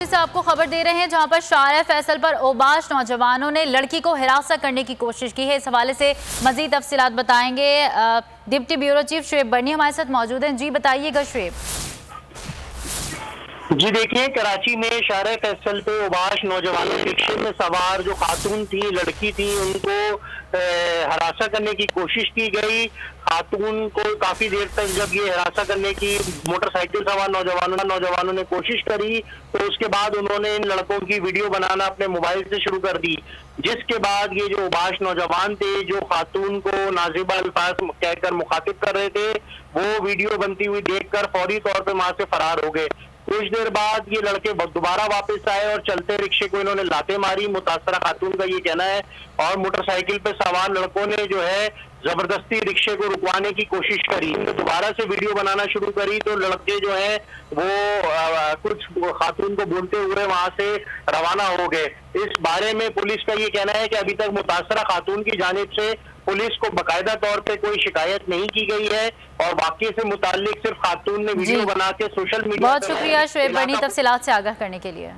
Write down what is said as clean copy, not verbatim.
से आपको खबर दे रहे हैं जहां पर शार फैसल पर ओबाश नौजवानों ने लड़की को हिरासत करने की कोशिश की है। इस हवाले से मजीद तफसीलात बताएंगे डिप्टी ब्यूरो चीफ शुएब बर्नी हमारे साथ मौजूद हैं। जी बताइएगा शुएब। जी देखिए, कराची में शार फैसल पे ओबाश नौजवानों रिक्शे में सवार जो खातून थी, लड़की थी, उनको हरासा करने की कोशिश की गई। खातून को काफी देर तक जब ये हरासा करने की मोटरसाइकिल सवार नौजवानों ने कोशिश करी तो उसके बाद उन्होंने इन लड़कों की वीडियो बनाना अपने मोबाइल से शुरू कर दी, जिसके बाद ये जो ओबाश नौजवान थे जो खातून को नाजिबा अल्फाज कहकर मुखातिब कर रहे थे, वो वीडियो बनती हुई देखकर फौरी तौर पे वहां से फरार हो गए। कुछ देर बाद ये लड़के दोबारा वापस आए और चलते रिक्शे को इन्होंने लाते मारी, मुतासरा खातून का ये कहना है, और मोटरसाइकिल पे सवार लड़कों ने जो है जबरदस्ती रिक्शे को रुकवाने की कोशिश करी। दोबारा से वीडियो बनाना शुरू करी तो लड़के जो है वो कुछ खातून को बोलते हुए वहां से रवाना हो गए। इस बारे में पुलिस का ये कहना है कि अभी तक मुतासरा खातून की जानिब से पुलिस को बाकायदा तौर पे कोई शिकायत नहीं की गई है और वाकये से मुताल्लिक सिर्फ खातून ने वीडियो बना के सोशल मीडिया। बहुत शुक्रिया शुएब बर्नी तफसीलात से आगाह करने के लिए।